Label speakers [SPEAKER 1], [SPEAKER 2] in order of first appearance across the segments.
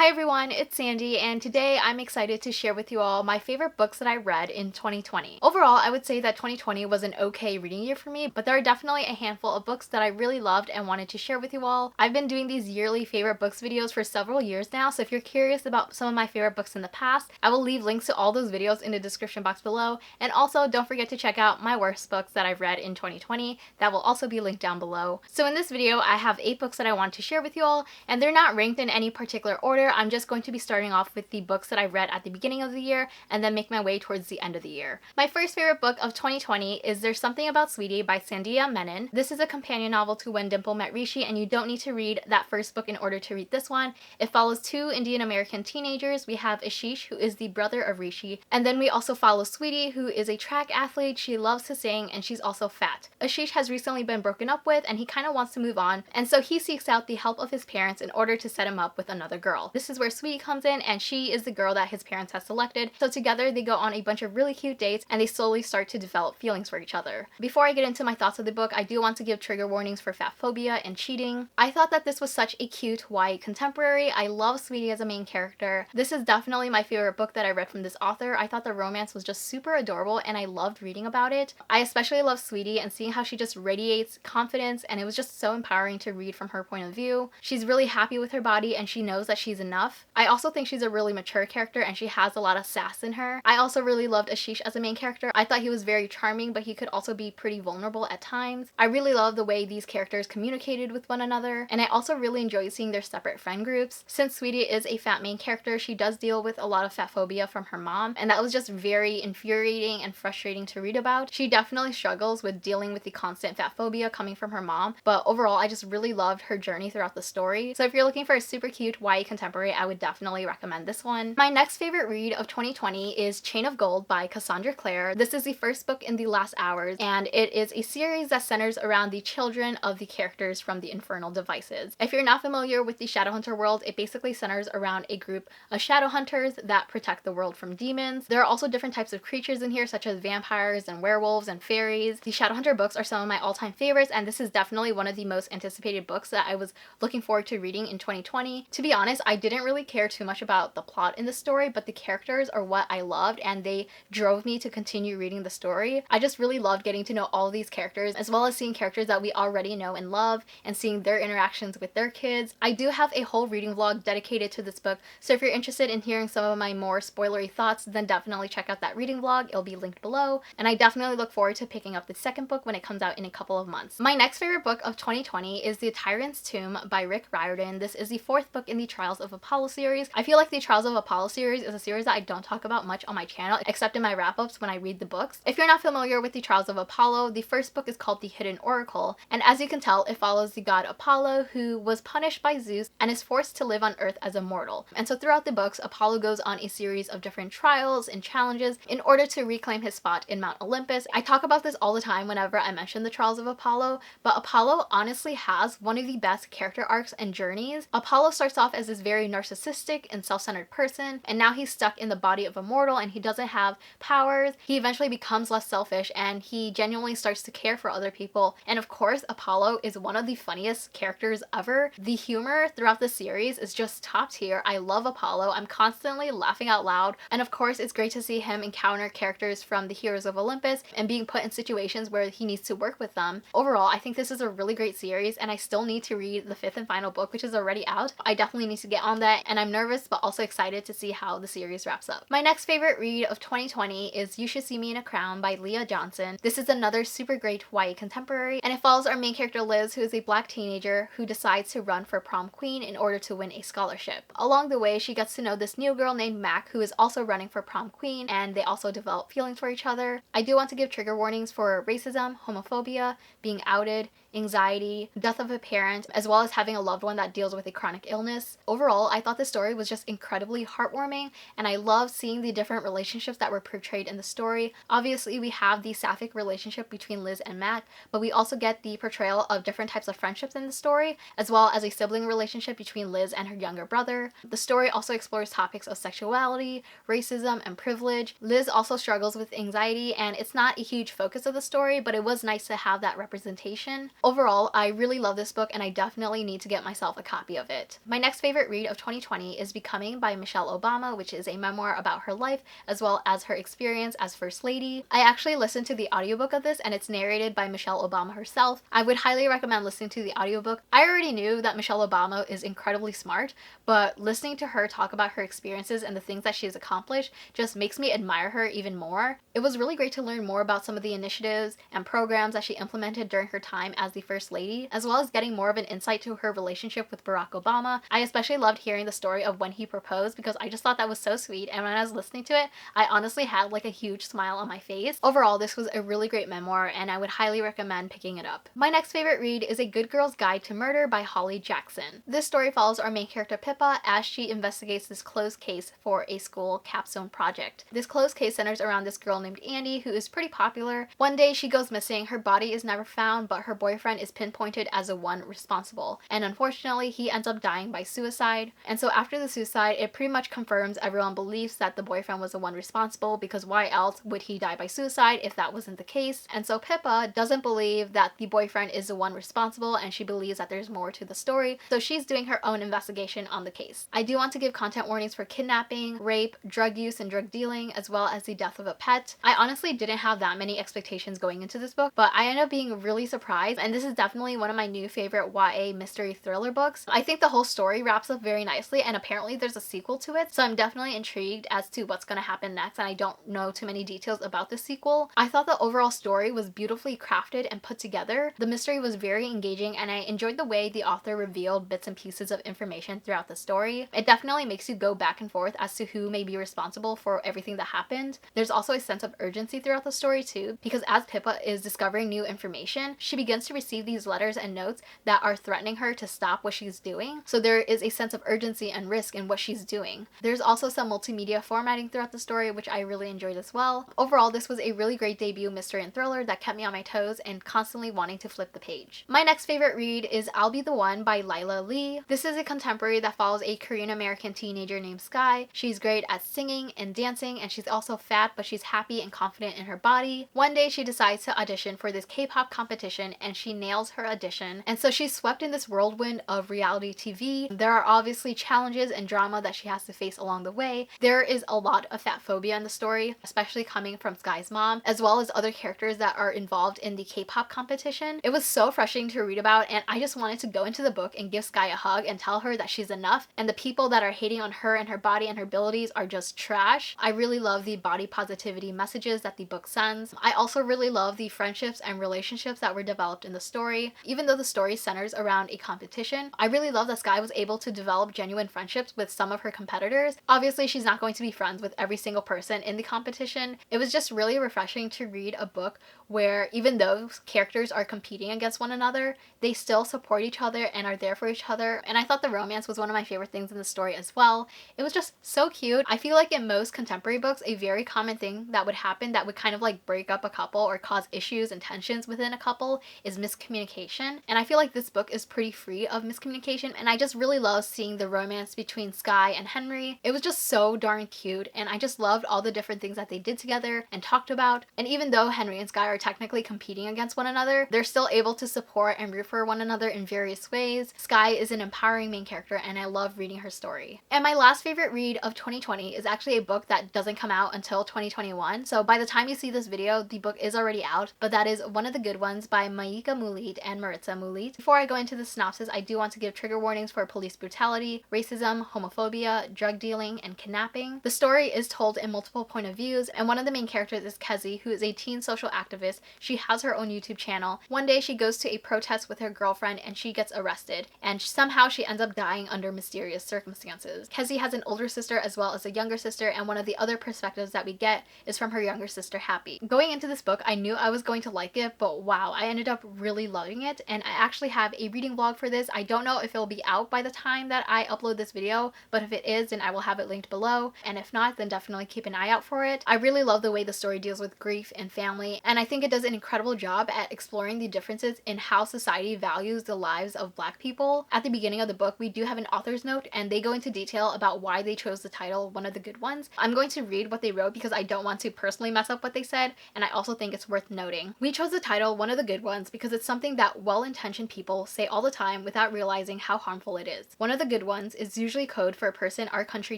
[SPEAKER 1] Hi everyone, it's Sandy, and today I'm excited to share with you all my favorite books that I read in 2020. Overall, I would say that 2020 was an okay reading year for me, but there are definitely a handful of books that I really loved and wanted to share with you all. I've been doing these yearly favorite books videos for several years now, so if you're curious about some of my favorite books in the past, I will leave links to all those videos in the description box below, and also don't forget to check out my worst books that I've read in 2020. That will also be linked down below. So in this video, I have 8 books that I want to share with you all, and they're not ranked in any particular order. I'm just going to be starting off with the books that I read at the beginning of the year and then make my way towards the end of the year. My first favorite book of 2020 is There's Something About Sweetie by Sandhya Menon. This is a companion novel to When Dimple Met Rishi, and you don't need to read that first book in order to read this one. It follows 2 Indian American teenagers. We have Ashish, who is the brother of Rishi, and then we also follow Sweetie, who is a track athlete. She loves to sing and she's also fat. Ashish has recently been broken up with and he kind of wants to move on, and so he seeks out the help of his parents in order to set him up with another girl. This is where Sweetie comes in, and she is the girl that his parents have selected. So together they go on a bunch of really cute dates and they slowly start to develop feelings for each other. Before I get into my thoughts of the book, I do want to give trigger warnings for fat phobia and cheating. I thought that this was such a cute YA contemporary. I love Sweetie as a main character. This is definitely my favorite book that I read from this author. I thought the romance was just super adorable and I loved reading about it. I especially love Sweetie and seeing how she just radiates confidence, and it was just so empowering to read from her point of view. She's really happy with her body and she knows that she's enough. I also think she's a really mature character and she has a lot of sass in her. I also really loved Ashish as a main character. I thought he was very charming, but he could also be pretty vulnerable at times. I really love the way these characters communicated with one another, and I also really enjoyed seeing their separate friend groups. Since Sweetie is a fat main character, she does deal with a lot of fat phobia from her mom, and that was just very infuriating and frustrating to read about. She definitely struggles with dealing with the constant fat phobia coming from her mom, but overall I just really loved her journey throughout the story. So if you're looking for a super cute YA contemporary, I would definitely recommend this one. My next favorite read of 2020 is Chain of Gold by Cassandra Clare. This is the first book in The Last Hours, and it is a series that centers around the children of the characters from the Infernal Devices. If you're not familiar with the Shadowhunter world, it basically centers around a group of Shadowhunters that protect the world from demons. There are also different types of creatures in here, such as vampires and werewolves and fairies. The Shadowhunter books are some of my all-time favorites, and this is definitely one of the most anticipated books that I was looking forward to reading in 2020. To be honest, I didn't really care too much about the plot in the story, but the characters are what I loved and they drove me to continue reading the story. I just really loved getting to know all of these characters, as well as seeing characters that we already know and love and seeing their interactions with their kids. I do have a whole reading vlog dedicated to this book, so if you're interested in hearing some of my more spoilery thoughts, then definitely check out that reading vlog. It'll be linked below, and I definitely look forward to picking up the second book when it comes out in a couple of months. My next favorite book of 2020 is The Tyrant's Tomb by Rick Riordan. This is the 4th book in the Trials of Apollo series. I feel like the Trials of Apollo series is a series that I don't talk about much on my channel, except in my wrap-ups when I read the books. If you're not familiar with the Trials of Apollo, the first book is called The Hidden Oracle, and as you can tell, it follows the god Apollo, who was punished by Zeus and is forced to live on Earth as a mortal. And so throughout the books, Apollo goes on a series of different trials and challenges in order to reclaim his spot in Mount Olympus. I talk about this all the time whenever I mention the Trials of Apollo, but Apollo honestly has one of the best character arcs and journeys. Apollo starts off as this very narcissistic and self-centered person, and now he's stuck in the body of a mortal and he doesn't have powers. He eventually becomes less selfish and he genuinely starts to care for other people. And of course, Apollo is one of the funniest characters ever. The humor throughout the series is just top tier. I love Apollo. I'm constantly laughing out loud, and of course it's great to see him encounter characters from the Heroes of Olympus and being put in situations where he needs to work with them. Overall, I think this is a really great series, and I still need to read the 5th and final book, which is already out. I definitely need to get on that, and I'm nervous but also excited to see how the series wraps up. My next favorite read of 2020 is You Should See Me in a Crown by Leah Johnson. This is another super great YA contemporary, and it follows our main character Liz, who is a black teenager who decides to run for prom queen in order to win a scholarship. Along the way, she gets to know this new girl named Mac, who is also running for prom queen, and they also develop feelings for each other. I do want to give trigger warnings for racism, homophobia, being outed, anxiety, death of a parent, as well as having a loved one that deals with a chronic illness. Overall, I thought the story was just incredibly heartwarming, and I love seeing the different relationships that were portrayed in the story. Obviously, we have the sapphic relationship between Liz and Mac, but we also get the portrayal of different types of friendships in the story, as well as a sibling relationship between Liz and her younger brother. The story also explores topics of sexuality, racism, and privilege. Liz also struggles with anxiety, and it's not a huge focus of the story, but it was nice to have that representation. Overall, I really love this book and I definitely need to get myself a copy of it. My next favorite read of 2020 is Becoming by Michelle Obama, which is a memoir about her life as well as her experience as First Lady. I actually listened to the audiobook of this and it's narrated by Michelle Obama herself. I would highly recommend listening to the audiobook. I already knew that Michelle Obama is incredibly smart, but listening to her talk about her experiences and the things that she has accomplished just makes me admire her even more. It was really great to learn more about some of the initiatives and programs that she implemented during her time as the First Lady, as well as getting more of an insight to her relationship with Barack Obama. I especially loved hearing the story of when he proposed because I just thought that was so sweet, and when I was listening to it, I honestly had like a huge smile on my face. Overall, this was a really great memoir and I would highly recommend picking it up. My next favorite read is A Good Girl's Guide to Murder by Holly Jackson. This story follows our main character Pippa as she investigates this closed case for a school capstone project. This closed case centers around this girl named Andy who is pretty popular. One day she goes missing, her body is never found, but her boyfriend is pinpointed as the one responsible, and unfortunately he ends up dying by suicide. And so after the suicide, it pretty much confirms everyone believes that the boyfriend was the one responsible, because why else would he die by suicide if that wasn't the case? And so Pippa doesn't believe that the boyfriend is the one responsible and she believes that there's more to the story, so she's doing her own investigation on the case. I do want to give content warnings for kidnapping, rape, drug use and drug dealing, as well as the death of a pet. I honestly didn't have that many expectations going into this book, but I ended up being really surprised, and this is definitely one of my new favorite YA mystery thriller books. I think the whole story wraps up very nicely, and apparently there's a sequel to it, so I'm definitely intrigued as to what's going to happen next, and I don't know too many details about the sequel. I thought the overall story was beautifully crafted and put together. The mystery was very engaging, and I enjoyed the way the author revealed bits and pieces of information throughout the story. It definitely makes you go back and forth as to who may be responsible for everything that happened. There's also a sense of urgency throughout the story too, because as Pippa is discovering new information, she begins to receive these letters and notes that are threatening her to stop what she's doing. So there is a sense of urgency and risk in what she's doing. There's also some multimedia formatting throughout the story, which I really enjoyed as well. Overall, this was a really great debut mystery and thriller that kept me on my toes and constantly wanting to flip the page. My next favorite read is I'll Be the One by Lila Lee. This is a contemporary that follows a Korean American teenager named Sky. She's great at singing and dancing, and she's also fat, but she's happy and confident in her body. One day she decides to audition for this K-pop competition and she nails her audition, and so she's swept in this whirlwind of reality TV. There are obviously challenges and drama that she has to face along the way. There is a lot of fat phobia in the story, especially coming from Sky's mom, as well as other characters that are involved in the K-pop competition. It was so frustrating to read about, and I just wanted to go into the book and give Sky a hug and tell her that she's enough, and the people that are hating on her and her body and her abilities are just trash. I really love the body positivity messages that the book sends. I also really love the friendships and relationships that were developed in the story. Even though the story centers around a competition, I really love that Sky was able to develop genuine friendships with some of her competitors. Obviously, she's not going to be friends with every single person in the competition. It was just really refreshing to read a book where even though characters are competing against one another, they still support each other and are there for each other. And I thought the romance was one of my favorite things in the story as well. It was just so cute. I feel like in most contemporary books, a very common thing that would happen that would kind of like break up a couple or cause issues and tensions within a couple is miscommunication. And I feel like this book is pretty free of miscommunication, and I just really love seeing the romance between Sky and Henry. It was just so darn cute, and I just loved all the different things that they did together and talked about. And even though Henry and Sky are technically competing against one another, they're still able to support and root for one another in various ways. Sky is an empowering main character, and I love reading her story. And my last favorite read of 2020 is actually a book that doesn't come out until 2021, so by the time you see this video, the book is already out, but that is One of the Good Ones by Maika Mulit and Maritza Mulit. Before I go into the synopsis, I do want to give trigger warnings for police brutality, racism, homophobia, drug dealing, and kidnapping. The story is told in multiple point of views, and one of the main characters is Kezi, who is a teen social activist. She has her own YouTube channel. One day she goes to a protest with her girlfriend and she gets arrested, and somehow she ends up dying under mysterious circumstances. Kezi has an older sister as well as a younger sister, and one of the other perspectives that we get is from her younger sister Happy. Going into this book, I knew I was going to like it, but wow, I ended up really loving it, and I actually have a reading vlog for this. I don't know if it'll be out by the time that I upload this video, but if it is, then I will have it linked below, and if not, then definitely keep an eye out for it. I really love the way the story deals with grief and family, and I think it does an incredible job at exploring the differences in how society values the lives of Black people. At the beginning of the book, we do have an author's note, and they go into detail about why they chose the title One of the Good Ones. I'm going to read what they wrote because I don't want to personally mess up what they said, and I also think it's worth noting. We chose the title One of the Good Ones because because it's something that well-intentioned people say all the time without realizing how harmful it is. One of the good ones is usually code for a person our country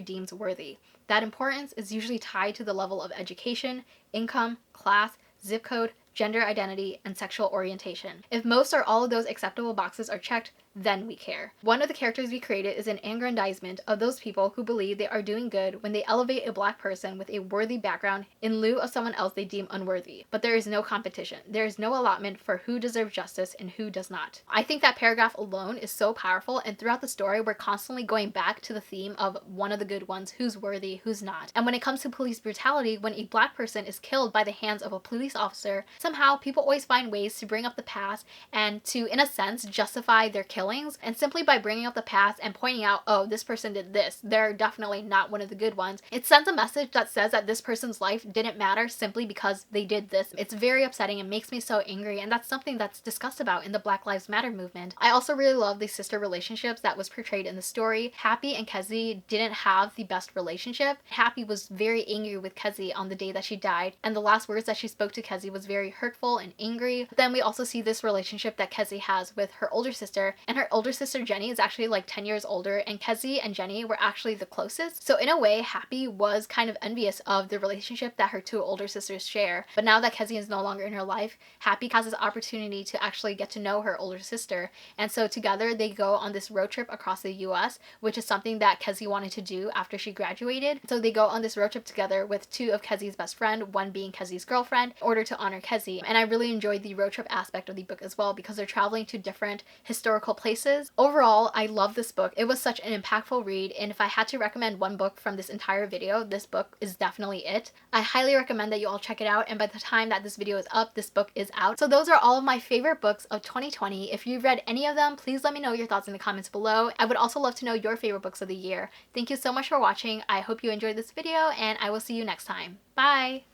[SPEAKER 1] deems worthy. That importance is usually tied to the level of education, income, class, zip code, gender identity, and sexual orientation. If most or all of those acceptable boxes are checked, then we care. One of the characters we created is an aggrandizement of those people who believe they are doing good when they elevate a Black person with a worthy background in lieu of someone else they deem unworthy. But there is no competition. There is no allotment for who deserves justice and who does not. I think that paragraph alone is so powerful, and throughout the story we're constantly going back to the theme of one of the good ones, who's worthy, who's not. And when it comes to police brutality, when a Black person is killed by the hands of a police officer, somehow people always find ways to bring up the past and to, in a sense, justify their killing. And simply by bringing up the past and pointing out, oh, this person did this, they're definitely not one of the good ones, it sends a message that says that this person's life didn't matter simply because they did this. It's very upsetting and makes me so angry, and that's something that's discussed about in the Black Lives Matter movement. I also really love the sister relationships that was portrayed in the story. Happy and Kezi didn't have the best relationship. Happy was very angry with Kezi on the day that she died, and the last words that she spoke to Kezi was very hurtful and angry. But then we also see this relationship that Kezi has with her older sister, and her older sister Jenny is actually like 10 years older, and Kezi and Jenny were actually the closest. So in a way, Happy was kind of envious of the relationship that her two older sisters share. But now that Kezi is no longer in her life, Happy has this opportunity to actually get to know her older sister. And so together they go on this road trip across the US, which is something that Kezi wanted to do after she graduated. So they go on this road trip together with two of Kezi's best friend, one being Kezi's girlfriend, in order to honor Kezi. And I really enjoyed the road trip aspect of the book as well, because they're traveling to different historical places. Overall, I love this book. It was such an impactful read, and if I had to recommend one book from this entire video, this book is definitely it. I highly recommend that you all check it out, and by the time that this video is up, this book is out. So those are all of my favorite books of 2020. If you've read any of them, please let me know your thoughts in the comments below. I would also love to know your favorite books of the year. Thank you so much for watching. I hope you enjoyed this video, and I will see you next time. Bye!